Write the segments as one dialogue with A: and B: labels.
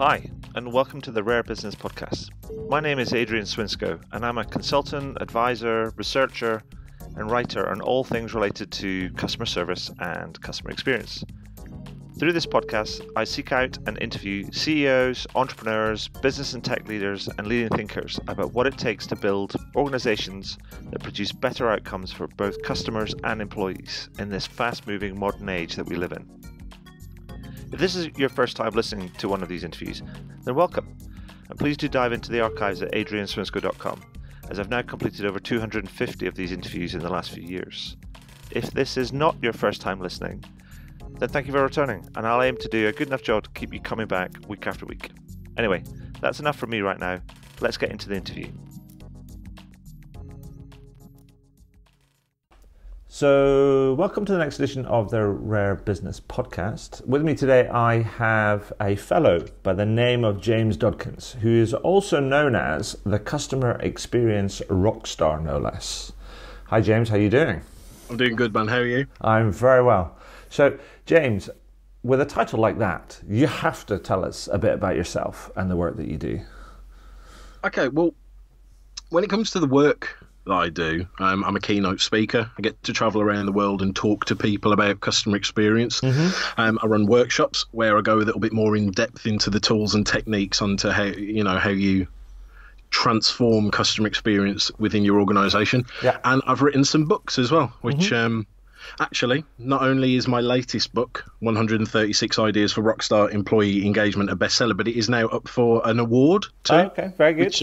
A: Hi, and welcome to the Rare Business Podcast. My name is Adrian Swinsko, and I'm a consultant, advisor, researcher, and writer on all things related to customer service and customer experience. Through this podcast, I seek out and interview CEOs, entrepreneurs, business and tech leaders, and leading thinkers about what it takes to build organizations that produce better outcomes for both customers and employees in this fast-moving modern age that we live in. If this is your first time listening to one of these interviews, then welcome, and please do dive into the archives at adrianswinsco.com, as I've now completed over 250 of these interviews in the last few years. If this is not your first time listening, then thank you for returning, and I'll aim to do a good enough job to keep you coming back week after week. Anyway, that's enough from me right now. Let's get into the interview. So, welcome to the next edition of the Rare Business Podcast. With me today, I have a fellow by the name of James Dodkins, who is also known as the Customer Experience Rockstar, no less. Hi, James. How are you doing?
B: I'm doing good, man. How are you?
A: I'm very well. So, James, with a title like that, you have to tell us a bit about yourself and the work that you do.
B: Okay, well, when it comes to the work that I do, I'm a keynote speaker. I get to travel around the world and talk to people about customer experience. I run workshops where I go a little bit more in depth into the tools and techniques onto how you transform customer experience within your organization. Yeah. And I've written some books as well, which actually, not only is my latest book, 136 Ideas for Rockstar Employee Engagement, a bestseller, but it is now up for an award too.
A: Oh, okay, very good.
B: Which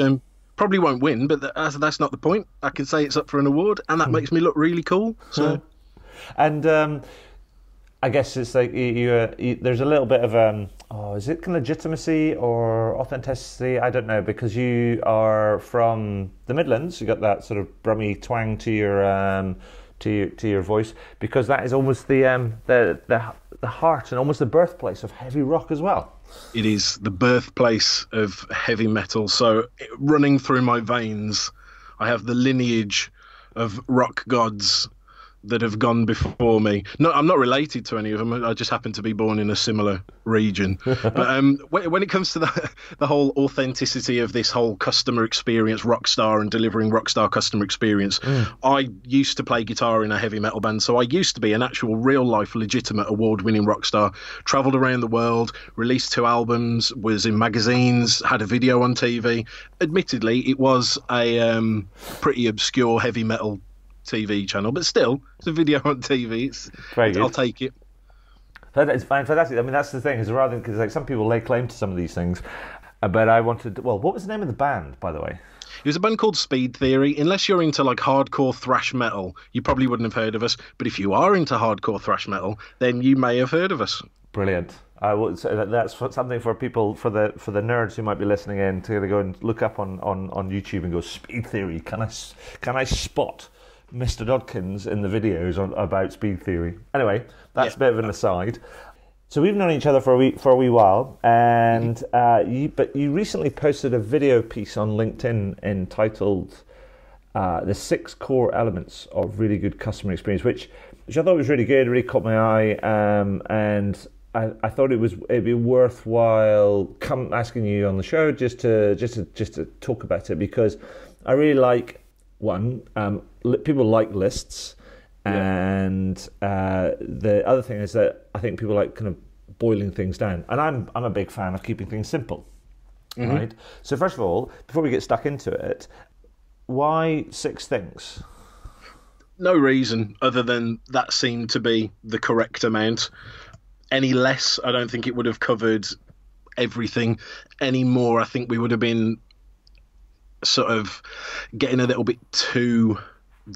B: probably won't win, but that's not the point. I can say it's up for an award, and that makes me look really cool. So,
A: and I guess it's like there's a little bit of is it legitimacy or authenticity? I don't know, because you are from the Midlands. You got that sort of Brummy twang to your voice, because that is almost the heart and almost the birthplace of heavy rock as well.
B: It is the birthplace of heavy metal. So running through my veins, I have the lineage of rock gods that have gone before me. No, I'm not related to any of them. I just happen to be born in a similar region. But when it comes to the whole authenticity of this whole customer experience, rockstar, and delivering rockstar customer experience, I used to play guitar in a heavy metal band. So I used to be an actual real life, legitimate award-winning rockstar. Traveled around the world, released 2 albums, was in magazines, had a video on TV. Admittedly, it was a pretty obscure heavy metal TV channel, but still, it's a video on TV. I'll take it.
A: It's fantastic. I mean, that's the thing, is rather than, because like some people lay claim to some of these things, but I wanted. Well, what was the name of the band, by the way?
B: It was a band called Speed Theory. Unless you're into like hardcore thrash metal, you probably wouldn't have heard of us. But if you are into hardcore thrash metal, then you may have heard of us.
A: Brilliant. I would say that's something for people, for the nerds who might be listening in, to go and look up on YouTube and go, Speed Theory. Can I spot Mr. Dodkins in the videos about Speed Theory? Anyway, that's a bit of an aside. So we've known each other for a wee while, and you recently posted a video piece on LinkedIn entitled "The 6 Core Elements of Really Good Customer Experience," which I thought was really good, really caught my eye, and I thought it'd be worthwhile asking you on the show just to talk about it, because I really like. One, people like lists, and the other thing is that I think people like kind of boiling things down, and I'm a big fan of keeping things simple, right? So first of all, before we get stuck into it, why 6 things?
B: No reason other than that seemed to be the correct amount. Any less, I don't think it would have covered everything. Any more, I think we would have been sort of getting a little bit too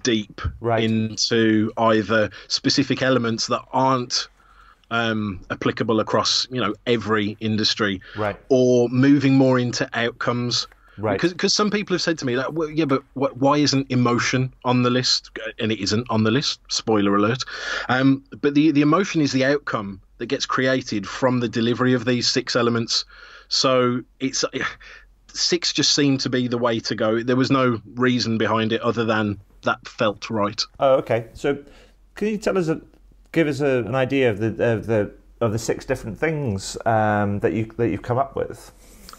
B: deep into either specific elements that aren't applicable across every industry, or moving more into outcomes. Because some people have said to me that, well, yeah, but why isn't emotion on the list? And it isn't on the list, spoiler alert. But the emotion is the outcome that gets created from the delivery of these 6 elements. So it's 6 just seemed to be the way to go. There was no reason behind it other than that felt right.
A: Oh, okay. So can you give us an idea of the of the 6 different things that you've come up with.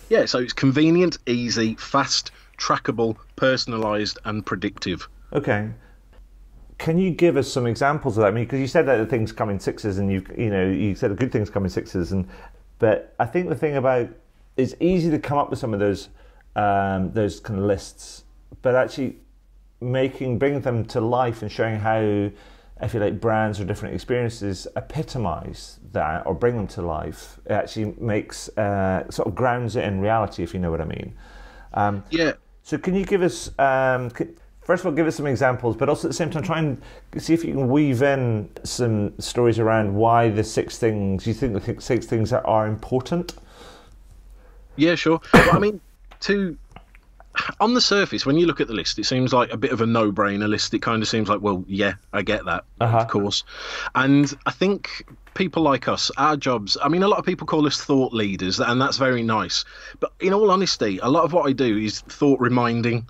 B: Yeah, so it's convenient, easy, fast, trackable, personalised, and predictive.
A: Okay. Can you give us some examples of that? I mean, because you said that the things come in 6s, and you said the good things come in 6s, but I think the thing about it's easy to come up with some of those kind of lists, but actually bringing them to life and showing how, if you like, brands or different experiences epitomise that or bring them to life, it actually makes sort of grounds it in reality, if you know what I mean.
B: Yeah.
A: So can you give us, first of all, give us some examples, but also at the same time try and see if you can weave in some stories around why the 6 things, you think the 6 things that are important?
B: Yeah, sure. Well, I mean, on the surface, when you look at the list, it seems like a bit of a no-brainer list. It kind of seems like, well, yeah, I get that, of course. And I think people like us, our jobs, I mean, a lot of people call us thought leaders, and that's very nice. But in all honesty, a lot of what I do is thought reminding.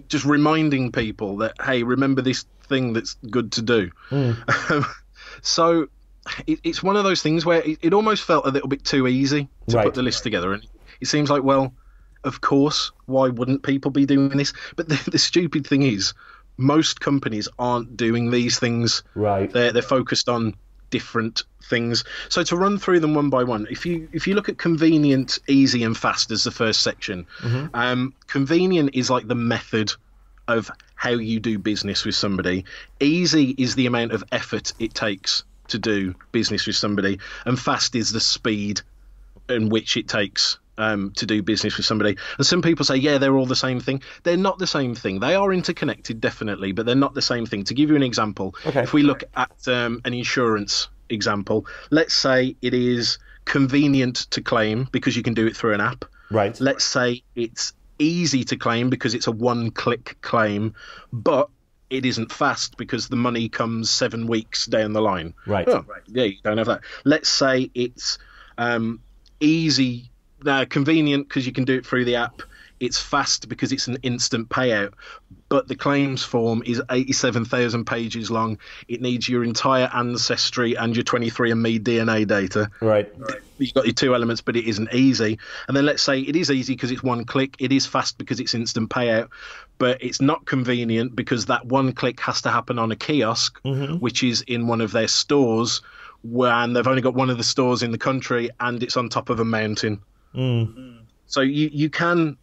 B: Just reminding people that, hey, remember this thing that's good to do. So it's one of those things where it almost felt a little bit too easy to put the list together. And it seems like, well, of course, why wouldn't people be doing this? But the stupid thing is, most companies aren't doing these things.
A: Right.
B: They're focused on different things. So to run through them one by one, if you look at convenient, easy, and fast as the first section, convenient is like the method of how you do business with somebody. Easy is the amount of effort it takes to do business with somebody, and fast is the speed in which it takes to do business with somebody. And some people say, yeah, they're all the same thing. They're not the same thing. They are interconnected, definitely, but they're not the same thing. To give you an example, if we look at an insurance example, let's say it is convenient to claim because you can do it through an app.
A: Right.
B: Let's say it's easy to claim because it's a one-click claim, but it isn't fast because the money comes 7 weeks down the line.
A: Right.
B: Oh, right. Yeah, you don't have that. Let's say it's easy, convenient because you can do it through the app. It's fast because it's an instant payout, but the claims form is 87,000 pages long. It needs your entire ancestry and your 23andMe DNA data.
A: Right.
B: You've got your 2 elements, but it isn't easy. And then let's say it is easy because it's one click. It is fast because it's instant payout, but it's not convenient because that one click has to happen on a kiosk, which is in one of their stores, and they've only got one of the stores in the country, and it's on top of a mountain. So you can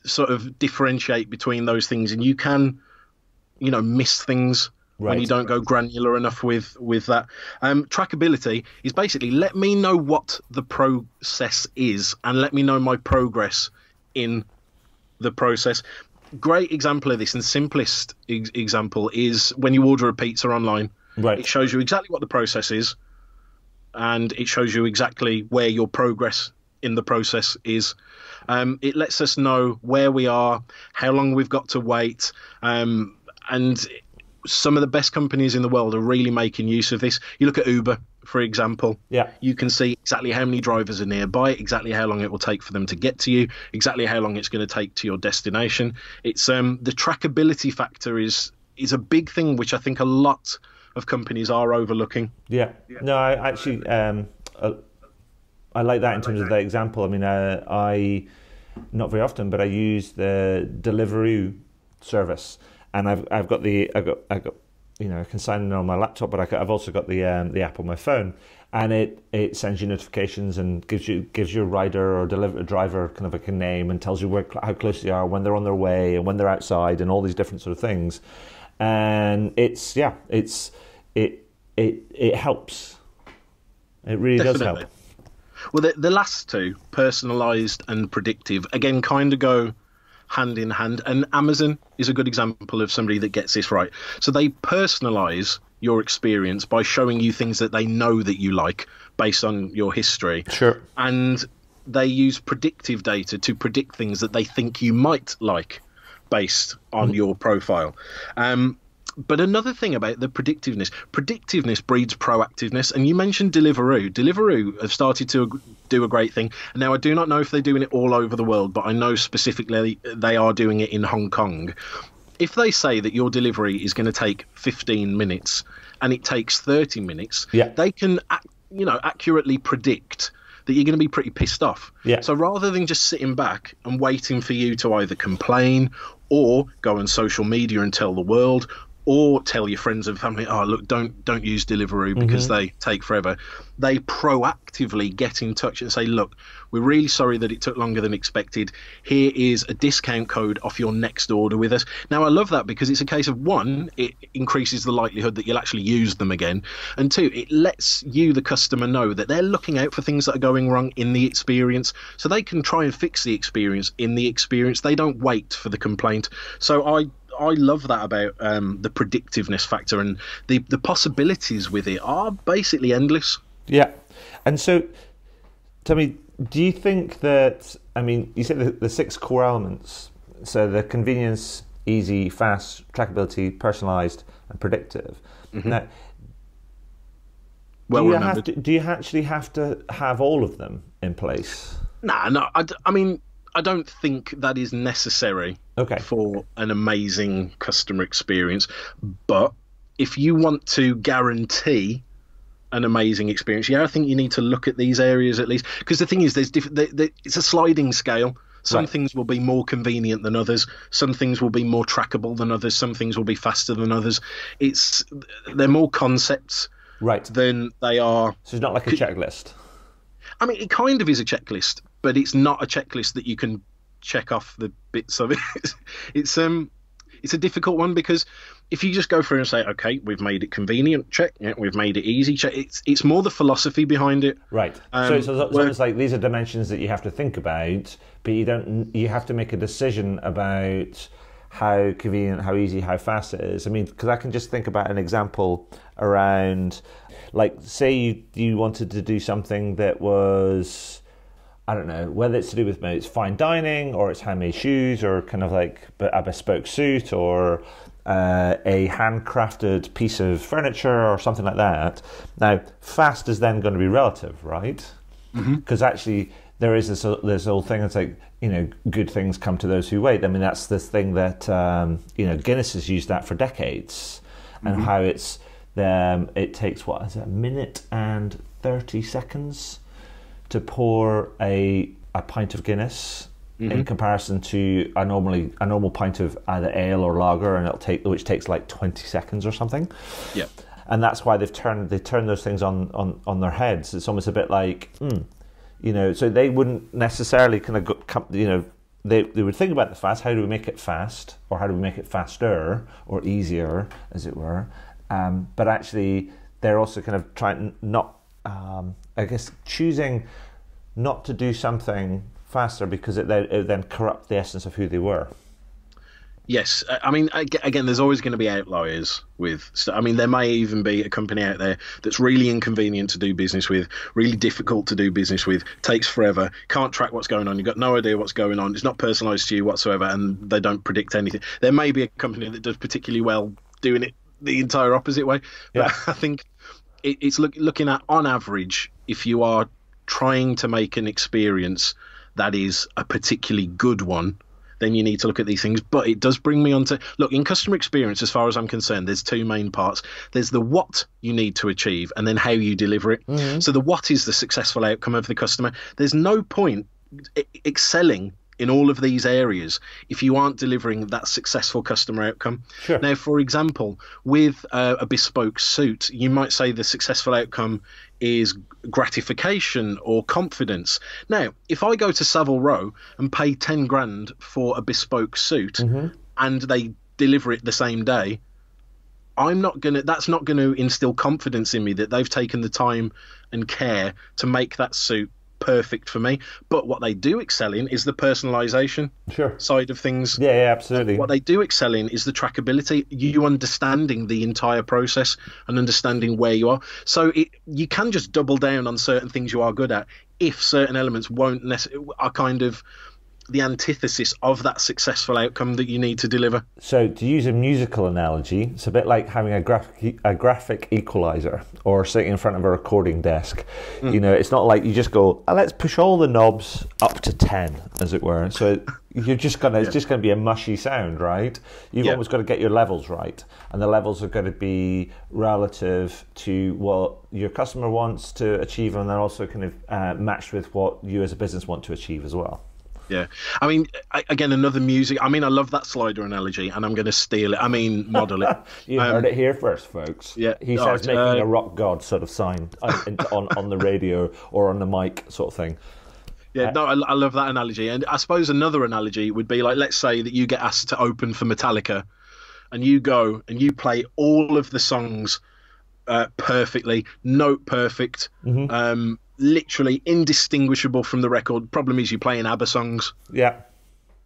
B: sort of differentiate between those things, and you can, miss things when you don't go granular enough with that. Trackability is basically let me know what the process is and let me know my progress in the process. Great example of this, and simplest example, is when you order a pizza online. Right. It shows you exactly what the process is, and it shows you exactly where your progress in the process is. It lets us know where we are, how long we've got to wait, and some of the best companies in the world are really making use of this. You look at Uber, for example. Yeah. You can see exactly how many drivers are nearby, exactly how long it will take for them to get to you, exactly how long it's going to take to your destination. It's the trackability factor is a big thing, which I think a lot of companies are overlooking. Yeah.
A: No, I actually I like that in terms of the example. I mean, I not very often, but I use the Deliveroo service, and I've got I can sign in on my laptop, but I've also got the app on my phone, and it sends you notifications and gives you a rider or driver kind of like a name and tells you how close they are, when they're on their way, and when they're outside, and all these different sort of things, and it helps. It really does help.
B: Well, the last two, personalised and predictive, again, kind of go hand in hand. And Amazon is a good example of somebody that gets this right. So they personalise your experience by showing you things that they know that you like based on your history. Sure. And they use predictive data to predict things that they think you might like based on your profile. But another thing about the predictiveness breeds proactiveness. And you mentioned Deliveroo. Deliveroo have started to do a great thing. And now I do not know if they're doing it all over the world, but I know specifically they are doing it in Hong Kong. If they say that your delivery is going to take 15 minutes and it takes 30 minutes, they can accurately predict that you're going to be pretty pissed off.
A: Yeah.
B: So rather than just sitting back and waiting for you to either complain or go on social media and tell the world, or tell your friends and family, oh, look, don't use Deliveroo because they take forever. They proactively get in touch and say, look, we're really sorry that it took longer than expected. Here is a discount code off your next order with us. Now, I love that because it's a case of, one, it increases the likelihood that you'll actually use them again. And two, it lets you, the customer, know that they're looking out for things that are going wrong in the experience, so they can try and fix the experience in the experience. They don't wait for the complaint. So I love that about the predictiveness factor, and the possibilities with it are basically endless.
A: Yeah. And so, tell me, do you think that, I mean, you said the 6 core elements, so the convenience, easy, fast, trackability, personalized, and predictive. Now, do you actually have to have all of them in place?
B: No. I mean, I don't think that is necessary for an amazing customer experience. But if you want to guarantee an amazing experience, I think you need to look at these areas at least. Because the thing is, it's a sliding scale. Some things will be more convenient than others. Some things will be more trackable than others. Some things will be faster than others. They're more concepts than they are. So
A: it's not like a checklist.
B: I mean, it kind of is a checklist, but it's not a checklist that you can check off the bits of it. It's a difficult one because if you just go through and say, okay, we've made it convenient, check. Yeah, we've made it easy, check. It's more the philosophy behind it.
A: Right. So it's almost like these are dimensions that you have to think about, but you have to make a decision about how convenient, how easy, how fast it is. I mean, because I can just think about an example around, like, say you wanted to do something that was, I don't know, whether it's to do with maybe it's fine dining or it's handmade shoes or kind of like a bespoke suit or a handcrafted piece of furniture or something like that. Now, fast is then going to be relative, right? Because actually there is this old thing. It's like, good things come to those who wait. I mean, that's this thing that Guinness has used that for decades, and how it takes what is it, a minute and 30 seconds to pour a pint of Guinness in comparison to a normal pint of either ale or lager, and which takes like 20 seconds or something.
B: Yeah,
A: and that's why they've turned those things on their heads. It's almost a bit like, so they wouldn't necessarily kind of they would think about the fast. How do we make it fast, or how do we make it faster or easier, as it were? But actually, they're also kind of trying choosing not to do something faster because it then corrupt the essence of who they were.
B: Yes, I mean, again, there's always going to be outliers with. I mean, there may even be a company out there that's really inconvenient to do business with, really difficult to do business with, takes forever, can't track what's going on, you've got no idea what's going on, it's not personalised to you whatsoever, and they don't predict anything. There may be a company that does particularly well doing it the entire opposite way. But I think it's looking at, on average, if you are trying to make an experience that is a particularly good one, then you need to look at these things. But it does bring me on to, look, in customer experience, as far as I'm concerned, there's 2 main parts. There's the what you need to achieve and then how you deliver it. So the what is the successful outcome of the customer. There's no point excelling in all of these areas if you aren't delivering that successful customer outcome.
A: Sure.
B: Now, for example, with a bespoke suit, you might say the successful outcome is gratification or confidence. Now, if I go to Savile Row and pay 10 grand for a bespoke suit and they deliver it the same day, that's not going to instill confidence in me that they've taken the time and care to make that suit perfect for me. But what they do excel in is the personalization side of things.
A: Yeah, absolutely.
B: What they do excel in is the trackability, you understanding the entire process and understanding where you are. So you can just double down on certain things you are good at if certain elements are kind of the antithesis of that successful outcome that you need to deliver.
A: So to use a musical analogy, it's a bit like having a graphic equalizer or sitting in front of a recording desk. You know, it's not like you just go, let's push all the knobs up to 10, as it were. So you're just gonna, it's just going to be a mushy sound, right? You've always got to get your levels right, and the levels are going to be relative to what your customer wants to achieve, and they're also kind of matched with what you as a business want to achieve as well.
B: Yeah, I mean, again, another music. I mean, I love that slider analogy, and I'm going to steal it. I mean, model it.
A: You heard it here first, folks.
B: Yeah,
A: he says making a rock god sort of sign on the radio or on the mic sort of thing.
B: Yeah, no, I love that analogy. And I suppose another analogy would be like, let's say that you get asked to open for Metallica, and you go and you play all of the songs perfectly, note perfect. Literally indistinguishable from the record. Problem is, you're playing ABBA songs.
A: Yeah,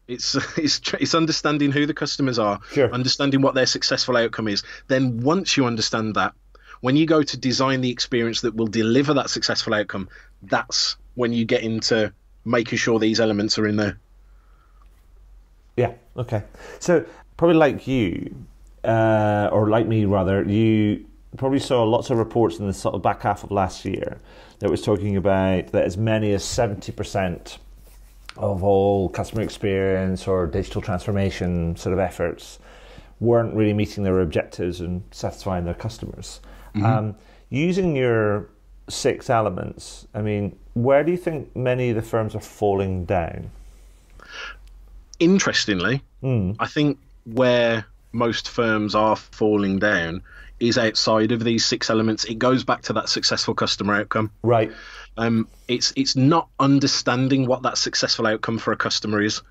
B: it's understanding who the customers are, understanding what their successful outcome is. Then once you understand that, when you go to design the experience that will deliver that successful outcome, that's when you get into making sure these elements are in there.
A: Yeah. Okay. So probably like you, or like me rather, you probably saw lots of reports in the sort of back half of last year that was talking about that as many as 70% of all customer experience or digital transformation sort of efforts weren't really meeting their objectives and satisfying their customers. Using your 6 elements, I mean, where do you think many of the firms are falling down?
B: Interestingly, I think where most firms are falling down is outside of these 6 elements. It goes back to that successful customer outcome.
A: Right.
B: It's not understanding what that successful outcome for a customer is.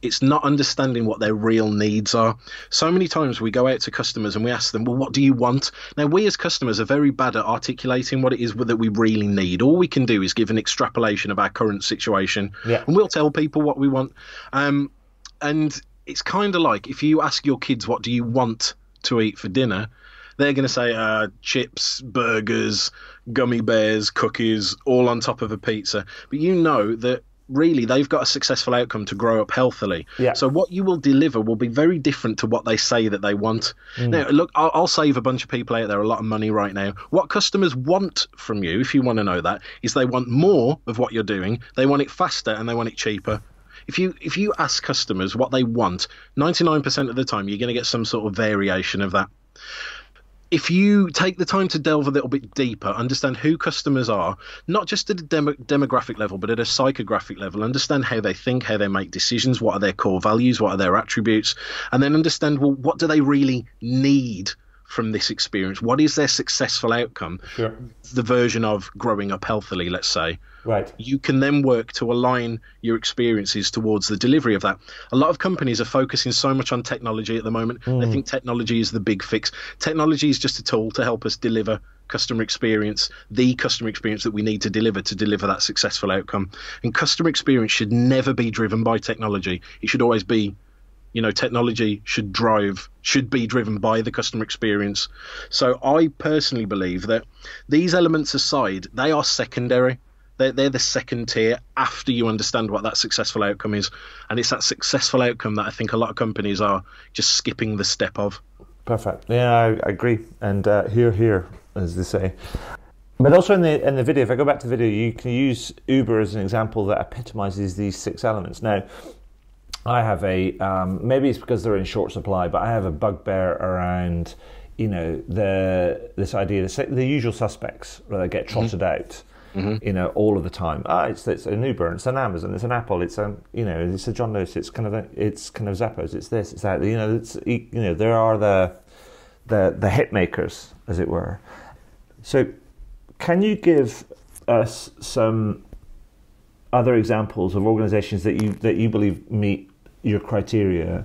B: It's not understanding what their real needs are. So many times we go out to customers and we ask them, well, what do you want? Now, we as customers are very bad at articulating what it is that we really need. All we can do is give an extrapolation of our current situation, and we'll tell people what we want. And it's kind of like if you ask your kids, what do you want to eat for dinner? They're going to say chips, burgers, gummy bears, cookies, all on top of a pizza. But you know that really they've got a successful outcome to grow up healthily. So what you will deliver will be very different to what they say that they want. Now, look, I'll save a bunch of people out there a lot of money right now. What customers want from you, if you want to know that, is they want more of what you're doing. They want it faster and they want it cheaper. If you ask customers what they want, 99% of the time you're going to get some sort of variation of that. If you take the time to delve a little bit deeper, understand who customers are, not just at a demographic level, but at a psychographic level, understand how they think, how they make decisions, what are their core values, what are their attributes, and then understand, well, what do they really need from this experience? What is their successful outcome? The version of growing up healthily, let's say.
A: Right.
B: You can then work to align your experiences towards the delivery of that. A lot of companies are focusing so much on technology at the moment. They think technology is the big fix. Technology is just a tool to help us deliver customer experience, the customer experience that we need to deliver that successful outcome. And customer experience should never be driven by technology. It should always be, technology should be driven by the customer experience. So I personally believe that these elements aside, they are secondary. They're the second tier after you understand what that successful outcome is. And it's that successful outcome that I think a lot of companies are just skipping the step of.
A: Perfect. Yeah, I agree. And here, as they say. But also in the video, if I go back to the video, you can use Uber as an example that epitomizes these 6 elements. Now, I have maybe it's because they're in short supply, but I have a bugbear around, this idea that the usual suspects that get trotted out. All of the time. It's an Uber, it's an Amazon, it's an Apple, it's a John Lewis, it's kind of Zappos, it's this, it's that. There are the hit makers, as it were. So, can you give us some other examples of organisations that you believe meet your criteria,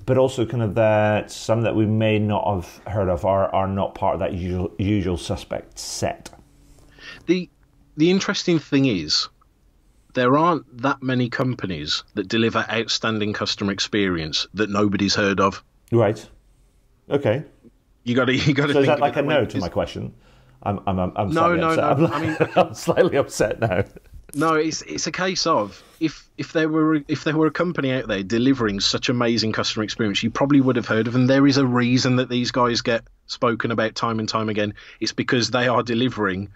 A: but also kind of that some that we may not have heard of are not part of that usual suspect set?
B: The interesting thing is, there aren't that many companies that deliver outstanding customer experience that nobody's heard of.
A: Right. Okay.
B: You got to.
A: So is that like a no to my question? I'm
B: no.
A: I mean, I'm slightly upset now.
B: No, it's a case of if there were a company out there delivering such amazing customer experience, you probably would have heard of them. There is a reason that these guys get spoken about time and time again. It's because they are delivering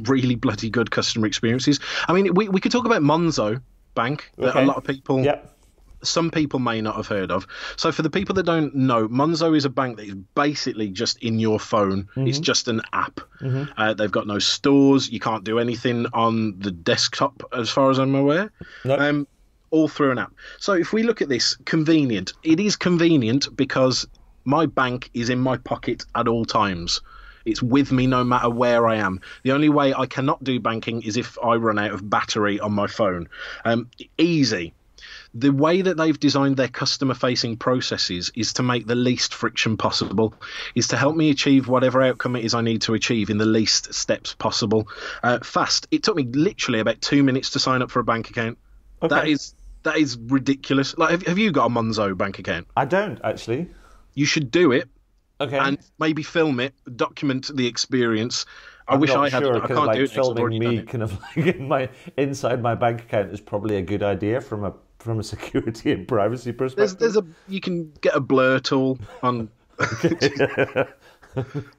B: really bloody good customer experiences. I mean, we could talk about Monzo Bank that a lot of people.
A: Yep.
B: Some people may not have heard of. So for the people that don't know, Monzo is a bank that is basically just in your phone. It's just an app. They've got no stores. You can't do anything on the desktop as far as I'm aware.
A: Nope.
B: All through an app. So if we look at this, convenient. It is convenient because my bank is in my pocket at all times. It's with me no matter where I am. The only way I cannot do banking is if I run out of battery on my phone. Easy. The way that they've designed their customer-facing processes is to make the least friction possible, is to help me achieve whatever outcome it is I need to achieve in the least steps possible. Fast. It took me literally about 2 minutes to sign up for a bank account.
A: Okay.
B: That is ridiculous. Like, have you got a Monzo bank account?
A: I don't actually.
B: You should do it.
A: Okay.
B: And maybe film it, document the experience. I
A: I'm
B: wish
A: not
B: I had.
A: sure,
B: I can't do it.
A: Filming me kind of like inside my bank account is probably a good idea from a security and privacy perspective.
B: You can get a blur tool on. But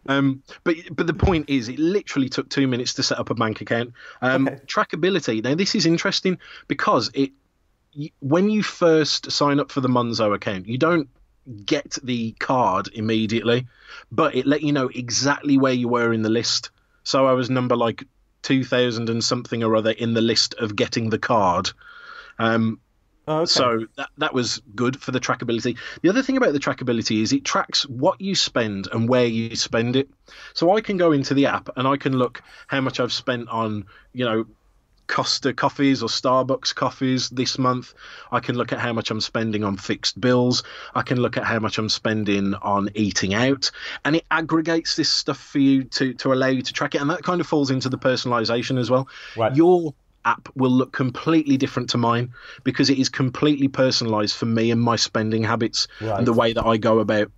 B: the point is, it literally took 2 minutes to set up a bank account. Trackability. Now this is interesting because when you first sign up for the Monzo account, you don't get the card immediately, but it let you know exactly where you were in the list. So I was number like 2000 and something or other in the list of getting the card. So that was good for the trackability. The other thing about the trackability is it tracks what you spend and where you spend it. So I can go into the app and I can look how much I've spent on, Costa coffees or Starbucks coffees this month. I can look at how much I'm spending on fixed bills. I can look at how much I'm spending on eating out, and it aggregates this stuff for you to allow you to track it. And that kind of falls into the personalization as well.
A: Right.
B: Your app will look completely different to mine because it is completely personalized for me and my spending habits and the way that I go about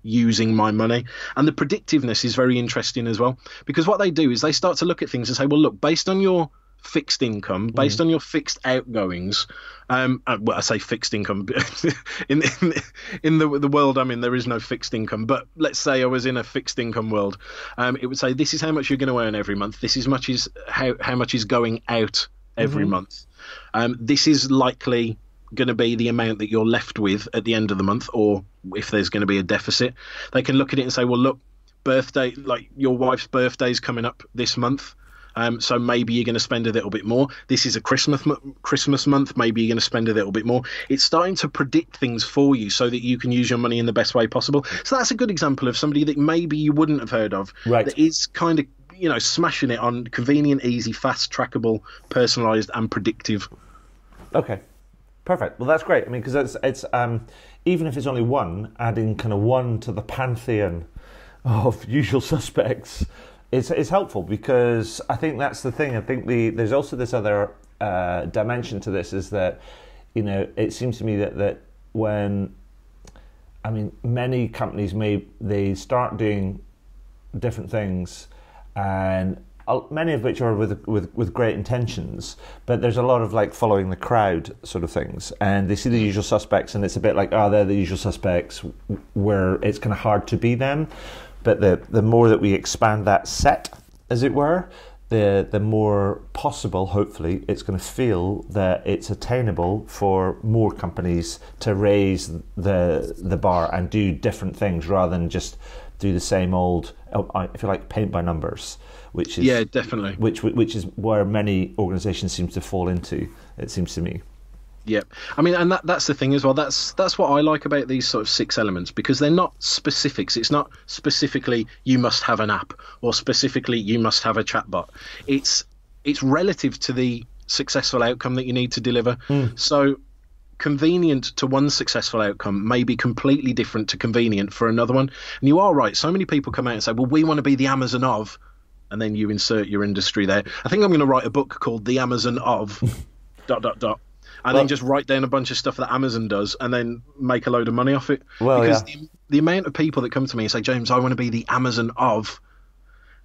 B: using my money. And the predictiveness is very interesting as well, because what they do is they start to look at things and say, well, look, based on your fixed income, based on your fixed outgoings, well, I say fixed income in the world I'm in, there is no fixed income, but let's say I was in a fixed income world, it would say this is how much you're going to earn every month, this is how much is going out every month, this is likely going to be the amount that you're left with at the end of the month, or if there's going to be a deficit. They can look at it and say, well, look, birthday, like your wife's birthday is coming up this month, so maybe you're going to spend a little bit more. This is a Christmas month, maybe you're going to spend a little bit more. It's starting to predict things for you so that you can use your money in the best way possible. So that's a good example of somebody that maybe you wouldn't have heard of, that is kind of smashing it on convenient, easy, fast, trackable, personalized and predictive.
A: Okay, perfect. Well, that's great. I mean, because it's even if it's only one, adding kind of one to the pantheon of usual suspects, it's helpful, because I think that's the thing. I think there's also this other dimension to this, is that it seems to me that when, many companies they start doing different things, and many of which are with great intentions, but there's a lot of like following the crowd sort of things, and they see the usual suspects and it's a bit like, oh, they're the usual suspects, where it's kind of hard to be them. But the more that we expand that set, as it were, the more possible, hopefully, it's going to feel that it's attainable for more companies to raise the bar and do different things rather than just do the same old, if you like, paint by numbers, which is
B: definitely
A: which is where many organisations seem to fall into. It seems to me.
B: Yep. And that's the thing as well. That's what I like about these sort of 6 elements, because they're not specifics. It's not specifically you must have an app, or specifically you must have a chatbot. It's relative to the successful outcome that you need to deliver. So convenient to one successful outcome may be completely different to convenient for another one. And you are right. So many people come out and say, well, we want to be the Amazon of, and then you insert your industry there. I think I'm going to write a book called The Amazon of ... And then just write down a bunch of stuff that Amazon does and then make a load of money off it. Because the amount of people that come to me and say, James, I want to be the Amazon of,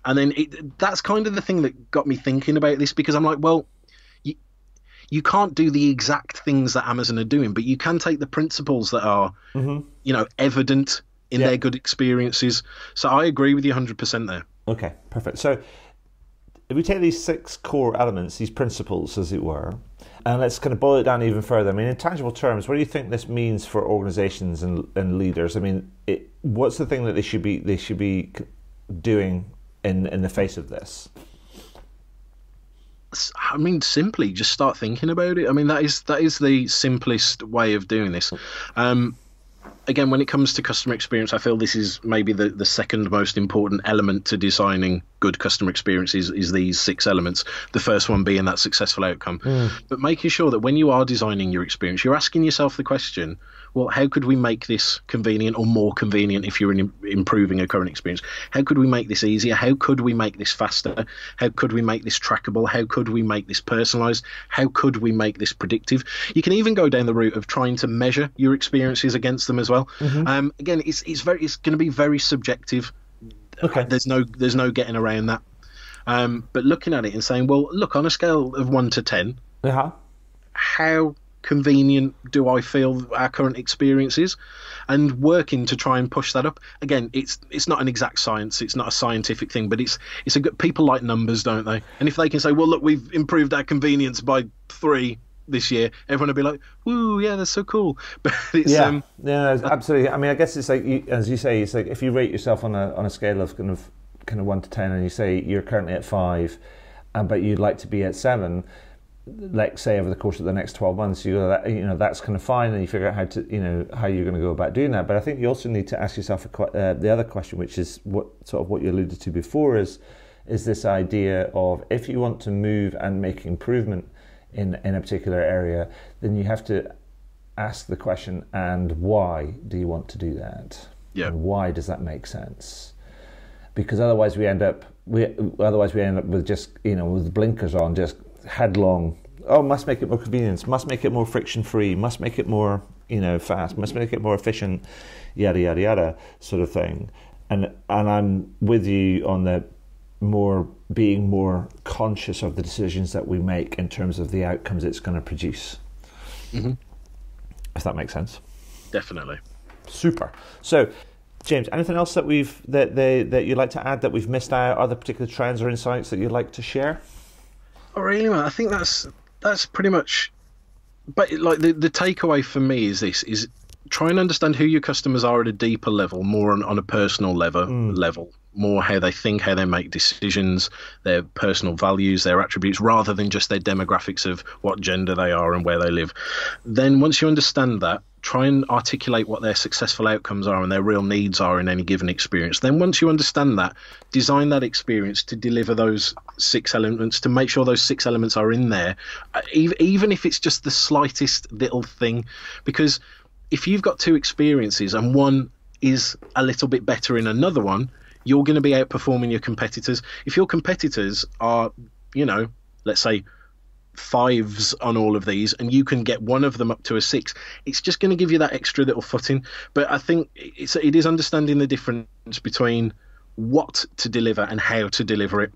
B: And then that's kind of the thing that got me thinking about this, because I'm like, well, you can't do the exact things that Amazon are doing, but you can take the principles that are, evident in their good experiences. So I agree with you 100% there.
A: Okay, perfect. So if we take these 6 core elements, these principles, as it were, and let's kind of boil it down even further. I mean, in tangible terms, what do you think this means for organizations and leaders? I mean, what's the thing that they should be doing in the face of this?
B: I mean, simply just start thinking about it. I mean, that is the simplest way of doing this. Again, when it comes to customer experience, I feel this is maybe the second most important element to designing good customer experiences is these 6 elements. The first one being that successful outcome. But making sure that when you are designing your experience, you're asking yourself the question, well, how could we make this convenient or more convenient if you're improving a current experience? How could we make this easier? How could we make this faster? How could we make this trackable? How could we make this personalized? How could we make this predictive? You can even go down the route of trying to measure your experiences against them as well. Again, it's going to be very subjective.
A: Okay.
B: There's no getting around that. But looking at it and saying, well, look, on a scale of 1 to 10, how convenient do I feel our current experience is, and working to try and push that up. Again, it's not an exact science, it's not a scientific thing, but it's a good, people like numbers, don't they? And if they can say, well, look, we've improved our convenience by 3 this year, everyone will be like, "Ooh, yeah, that's so cool." But it's
A: yeah, absolutely. I mean, I guess it's like, as you say, it's like if you rate yourself on a scale of kind of 1 to 10, and you say you're currently at 5, but you'd like to be at 7. Like, say, over the course of the next 12 months, you go, that's kind of fine, and you figure out how you're going to go about doing that. But I think you also need to ask yourself the other question, which is what you alluded to before, is this idea of, if you want to move and make improvement in a particular area, then you have to ask the question, and why do you want to do that?
B: Yeah.
A: And why does that make sense? Because otherwise we end up with just, with blinkers on, just headlong, must make it more convenient, must make it more friction free, must make it more fast, must make it more efficient, yada yada yada sort of thing. And I'm with you on the being more conscious of the decisions that we make in terms of the outcomes it's going to produce. If that makes sense.
B: Definitely.
A: Super. So, James, anything else that you'd like to add that we've missed out? Other particular trends or insights that you'd like to share?
B: Oh, really, man? I think that's pretty much. But like the takeaway for me is try and understand who your customers are at a deeper level, more on a personal level, more how they think, how they make decisions, their personal values, their attributes, rather than just their demographics of what gender they are and where they live. Then once you understand that, try and articulate what their successful outcomes are and their real needs are in any given experience. Then once you understand that, design that experience to deliver those 6 elements, to make sure those 6 elements are in there, even if it's just the slightest little thing. Because if you've got 2 experiences and one is a little bit better in another one, you're going to be outperforming your competitors. If your competitors are, let's say 5s on all of these, and you can get one of them up to a 6, it's just going to give you that extra little footing. But I think it is understanding the difference between what to deliver and how to deliver it.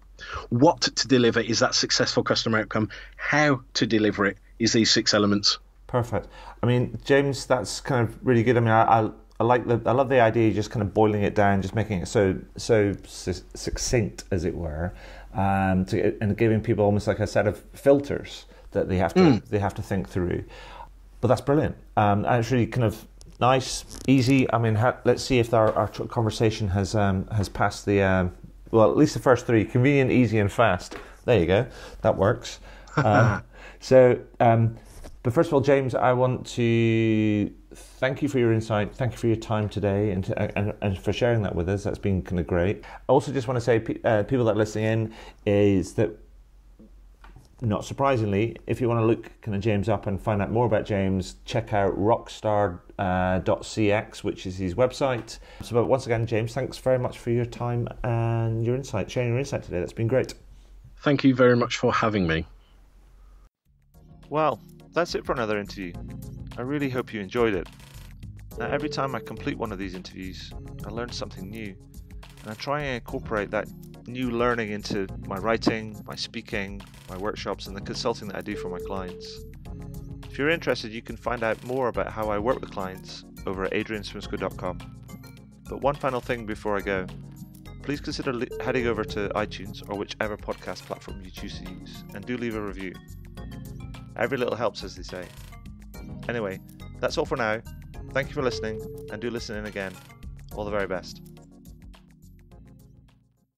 B: What to deliver is that successful customer outcome. How to deliver it is these 6 elements.
A: Perfect. I mean, James, that's kind of really good. I mean, I love the idea of just kind of boiling it down, just making it so succinct, as it were, and giving people almost like a set of filters that they have to think through. But that's brilliant, and it's really kind of nice, easy. I mean, let's see if our conversation has passed the at least the first 3: convenient, easy, and fast. There you go, that works. But first of all, James, I want to thank you for your insight. Thank you for your time today and for sharing that with us. That's been kind of great. I also just want to say, people that are listening in, is that, not surprisingly, if you want to look kind of James up and find out more about James, check out ROCKSTAR.CX, which is his website. So, but once again, James, thanks very much for your time and your insight, sharing your insight today. That's been great.
B: Thank you very much for having me.
A: Well, that's it for another interview. I really hope you enjoyed it. Now, every time I complete one of these interviews, I learn something new, and I try and incorporate that new learning into my writing, my speaking, my workshops, and the consulting that I do for my clients. If you're interested, you can find out more about how I work with clients over at adrianswimsco.com. But one final thing before I go, please consider heading over to iTunes or whichever podcast platform you choose to use, and do leave a review. Every little helps, as they say. Anyway, that's all for now. Thank you for listening, and do listen in again. All the very best.